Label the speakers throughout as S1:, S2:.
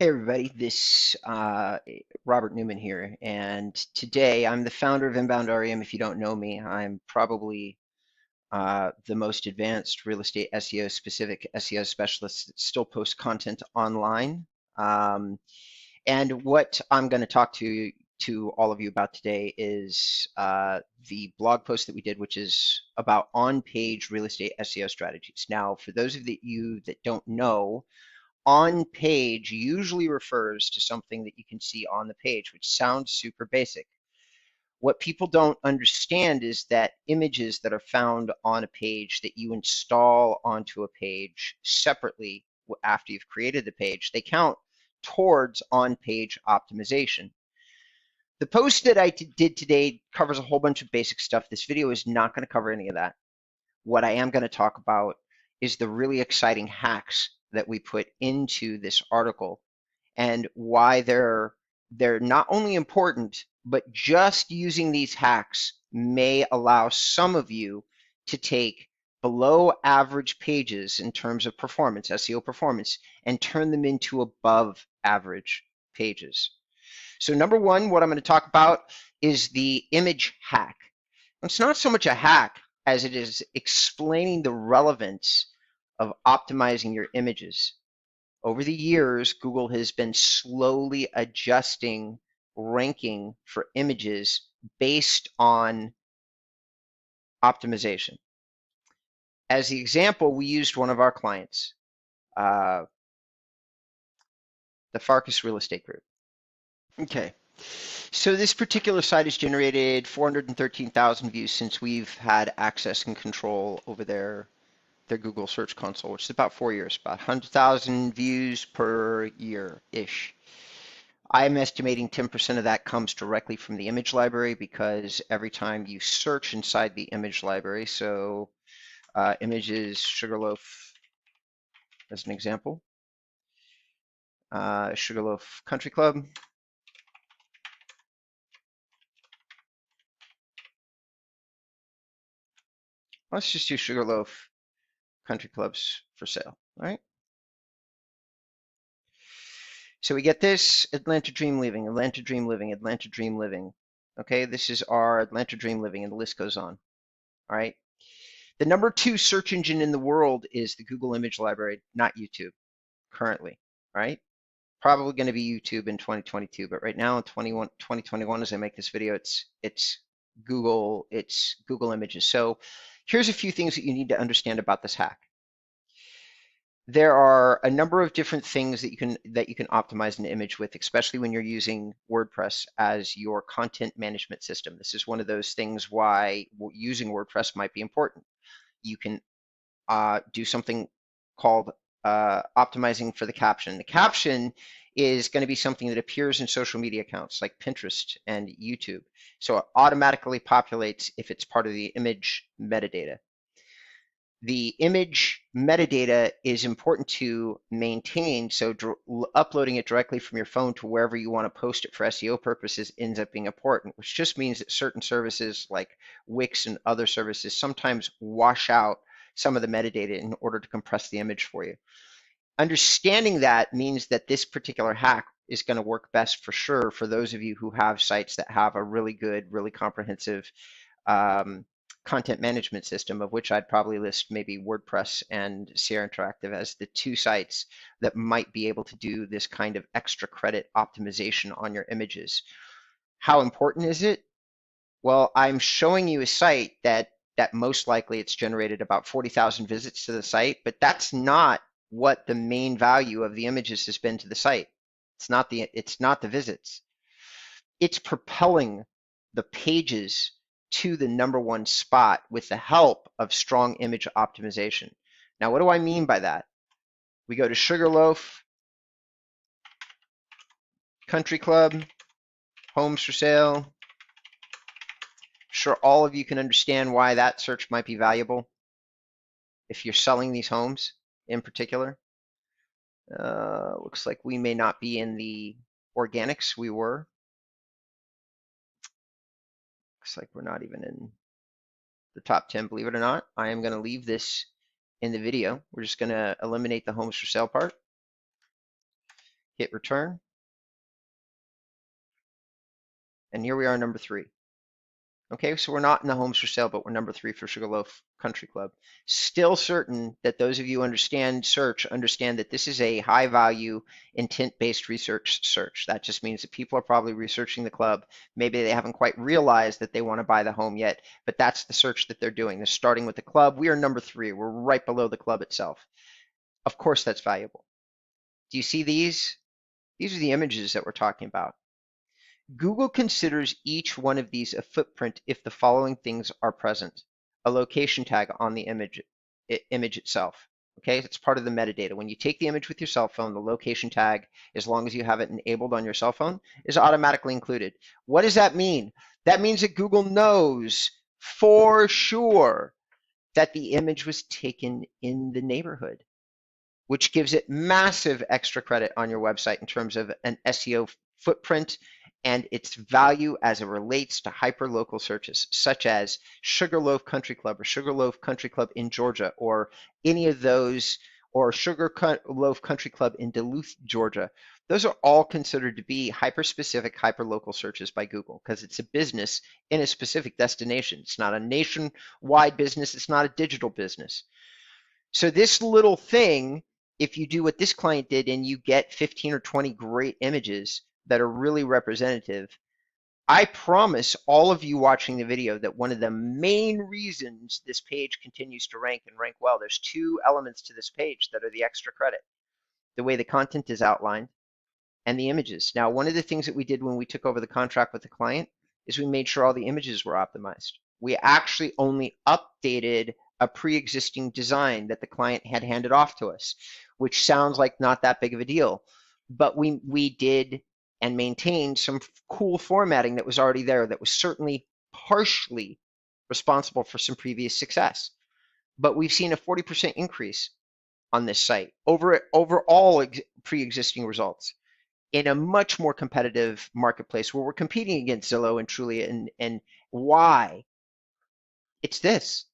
S1: Hey everybody, this Robert Newman here, and today I'm the founder of InboundREM. If you don't know me, I'm probably the most advanced real estate SEO specific SEO specialist that still posts content online. Um, and what I'm going to talk to all of you about today is the blog post that we did, which is about on-page real estate SEO strategies. Now, for those of you that don't know, on page usually refers to something that you can see on the page, which sounds super basic. What people don't understand is that images that are found on a page that you install onto a page separately after you've created the page, they count towards on-page optimization. The post that I did today covers a whole bunch of basic stuff. This video is not going to cover any of that. What I am going to talk about is the really exciting hacks that we put into this article and why they're not only important, but just using these hacks may allow some of you to take below average pages in terms of performance, SEO performance, and turn them into above average pages. So number one, what I'm going to talk about is the image hack. It's not so much a hack as it is explaining the relevance of optimizing your images. Over the years, Google has been slowly adjusting ranking for images based on optimization. As the example, we used one of our clients, the Farkas Real Estate Group. Okay, so this particular site has generated 413,000 views since we've had access and control over their Google Search Console, which is about 4 years, about 100,000 views per year-ish. I'm estimating 10% of that comes directly from the image library because every time you search inside the image library, so images Sugarloaf as an example, Sugarloaf Country Club, let's just do Sugarloaf Country Clubs for sale, all right? So we get this, Atlanta Dream Living, Atlanta Dream Living, Atlanta Dream Living. Okay, this is our Atlanta Dream Living, and the list goes on. All right. The number 2 search engine in the world is the Google Image Library, not YouTube, currently. All right. Probably going to be YouTube in 2022, but right now in 2021, as I make this video, it's Google Images. So here's a few things that you need to understand about this hack. There are a number of different things that you can optimize an image with, especially when you're using WordPress as your content management system. This is one of those things why using WordPress might be important. You can do something called optimizing for the caption. The caption is going to be something that appears in social media accounts like Pinterest and YouTube. So it automatically populates if it's part of the image metadata. The image metadata is important to maintain, so uploading it directly from your phone to wherever you want to post it for SEO purposes ends up being important, which just means that certain services like Wix and other services sometimes wash out some of the metadata in order to compress the image for you. Understanding that means that this particular hack is going to work best for sure for those of you who have sites that have a really good, really comprehensive content management system, of which I'd probably list maybe WordPress and Sierra Interactive as the 2 sites that might be able to do this kind of extra credit optimization on your images. How important is it? Well, I'm showing you a site that most likely it's generated about 40,000 visits to the site, but that's not what the main value of the images has been to the site. It's not the visits. It's propelling the pages to the number 1 spot with the help of strong image optimization. Now, what do I mean by that? We go to Sugarloaf, Country Club, homes for sale. Sure, all of you can understand why that search might be valuable if you're selling these homes in particular. Looks like we may not be in the organics. We were. Looks like we're not even in the top 10, believe it or not. I am going to leave this in the video. We're just going to eliminate the homes for sale part. hit return, and here we are, number 3. Okay, so we're not in the homes for sale, but we're number 3 for Sugarloaf Country Club. Still certain that those of you who understand search understand that this is a high value intent-based research search. That just means that people are probably researching the club. Maybe they haven't quite realized that they want to buy the home yet, but that's the search that they're doing. They're starting with the club. We are number 3. We're right below the club itself. Of course, that's valuable. Do you see these? These are the images that we're talking about. Google considers each one of these a footprint if the following things are present. A location tag on the image itself. Okay, it's part of the metadata. When you take the image with your cell phone, the location tag, as long as you have it enabled on your cell phone, is automatically included. What does that mean? That means that Google knows for sure that the image was taken in the neighborhood, which gives it massive extra credit on your website in terms of an SEO footprint and its value as it relates to hyperlocal searches, such as Sugarloaf Country Club or Sugarloaf Country Club in Georgia, or any of those, or Sugarloaf Country Club in Duluth, Georgia. Those are all considered to be hyper-specific, hyper-local searches by Google because it's a business in a specific destination. It's not a nationwide business. It's not a digital business. So this little thing, if you do what this client did and you get 15 or 20 great images that are really representative, I promise all of you watching the video that one of the main reasons this page continues to rank and rank well, there's 2 elements to this page that are the extra credit: the way the content is outlined and the images. Now, one of the things that we did when we took over the contract with the client is we made sure all the images were optimized. We actually only updated a pre-existing design that the client had handed off to us, which sounds like not that big of a deal, but we did and maintained some cool formatting that was already there that was certainly partially responsible for some previous success. But we've seen a 40% increase on this site over all pre-existing results in a much more competitive marketplace where we're competing against Zillow and Trulia. And why? It's this.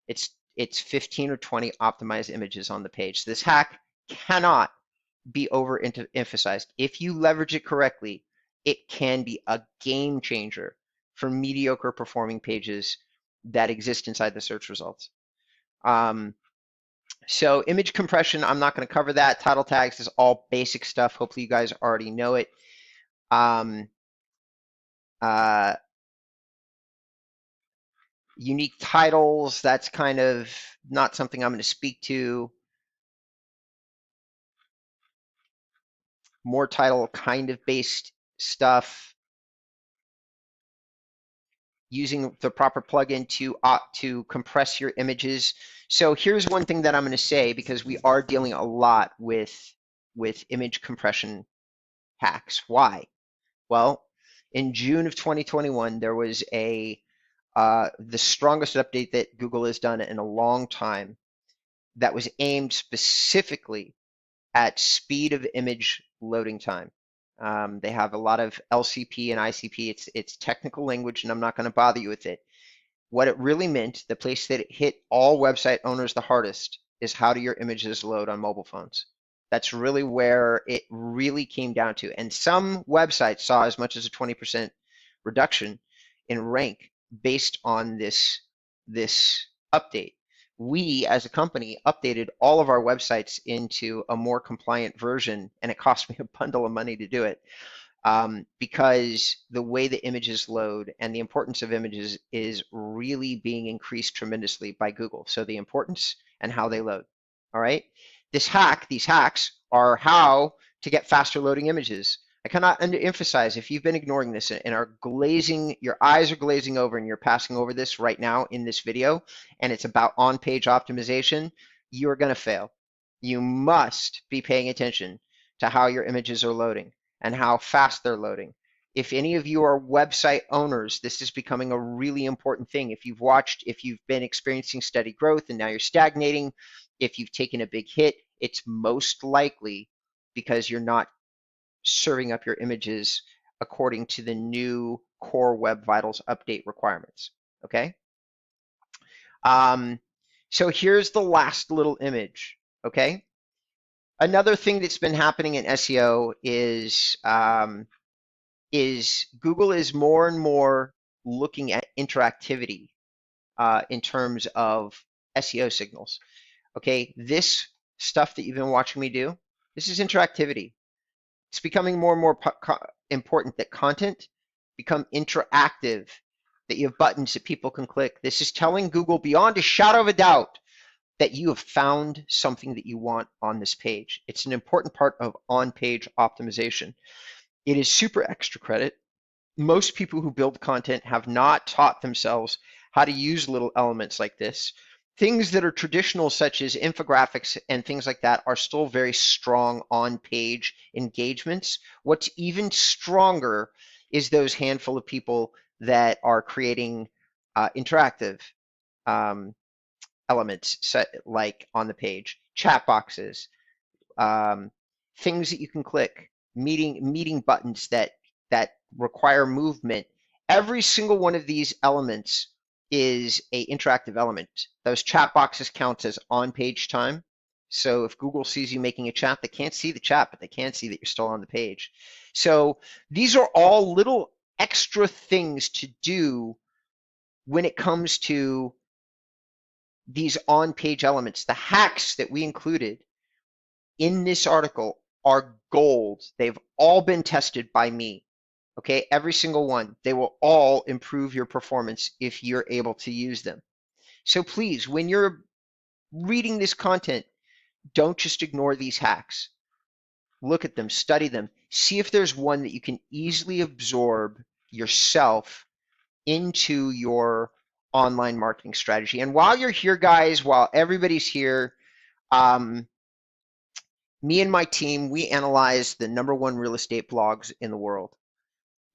S1: It's 15 or 20 optimized images on the page. This hack cannot be overemphasized. If you leverage it correctly, it can be a game changer for mediocre performing pages that exist inside the search results. So image compression, I'm not going to cover that. Title tags is all basic stuff. Hopefully you guys already know it. Unique titles, that's kind of not something I'm going to speak to. More title kind of based stuff. Using the proper plugin to compress your images. So here's one thing that I'm going to say, because we are dealing a lot with image compression hacks. Why? Well, in June of 2021, there was the strongest update that Google has done in a long time that was aimed specifically at speed of image loading time. They have a lot of LCP and ICP. It's technical language, and I'm not going to bother you with it. What it really meant, the place that it hit all website owners the hardest, is how do your images load on mobile phones. That's really where it really came down to. And some websites saw as much as a 20% reduction in rank based on this update. We, as a company, updated all of our websites into a more compliant version, and it cost me a bundle of money to do it, because the way the images load and the importance of images is really being increased tremendously by Google. So the importance and how they load. All right. These hacks are how to get faster loading images. I cannot underemphasize, if you've been ignoring this and are glazing, your eyes are glazing over and you're passing over this right now in this video, and it's about on-page optimization, you're going to fail. You must be paying attention to how your images are loading and how fast they're loading. If any of you are website owners, this is becoming a really important thing. If you've been experiencing steady growth and now you're stagnating, if you've taken a big hit, it's most likely because you're not serving up your images according to the new Core Web Vitals update requirements. Okay. So here's the last little image. Okay. Another thing that's been happening in SEO is Google is more and more looking at interactivity in terms of SEO signals. Okay, this stuff that you've been watching me do, this is interactivity. It's becoming more and more important that content become interactive, that you have buttons that people can click. This is telling Google beyond a shadow of a doubt that you have found something that you want on this page. It's an important part of on-page optimization. It is super extra credit. Most people who build content have not taught themselves how to use little elements like this. Things that are traditional, such as infographics and things like that, are still very strong on-page engagements. What's even stronger is those handful of people that are creating interactive elements, set like on the page, chat boxes, things that you can click, meeting buttons that require movement. Every single one of these elements is a interactive element. Those chat boxes count as on-page time. So if Google sees you making a chat, they can't see the chat, but they can see that you're still on the page. So these are all little extra things to do when it comes to these on-page elements. The hacks that we included in this article are gold. They've all been tested by me. Okay, every single one. They will all improve your performance if you're able to use them. So please, when you're reading this content, don't just ignore these hacks. Look at them, study them, see if there's one that you can easily absorb yourself into your online marketing strategy. And while you're here, guys, while everybody's here, me and my team, we analyzed the #1 real estate blogs in the world.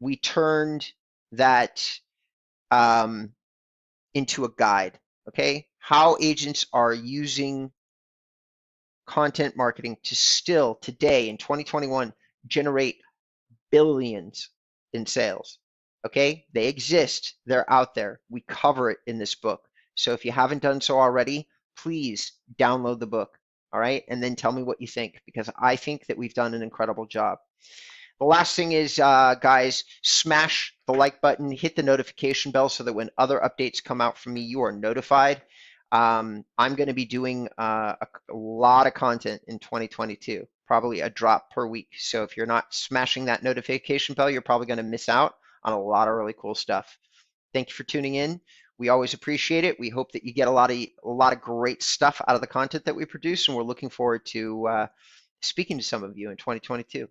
S1: We turned that into a guide, okay? How agents are using content marketing to still, today in 2021, generate billions in sales, okay? They exist, they're out there. We cover it in this book. So if you haven't done so already, please download the book, all right? And then tell me what you think, because I think that we've done an incredible job. The last thing is, guys, smash the like button, hit the notification bell so that when other updates come out from me, you are notified. I'm going to be doing a lot of content in 2022, probably a drop per week. So if you're not smashing that notification bell, you're probably going to miss out on a lot of really cool stuff. Thank you for tuning in. We always appreciate it. We hope that you get a lot of great stuff out of the content that we produce, and we're looking forward to speaking to some of you in 2022.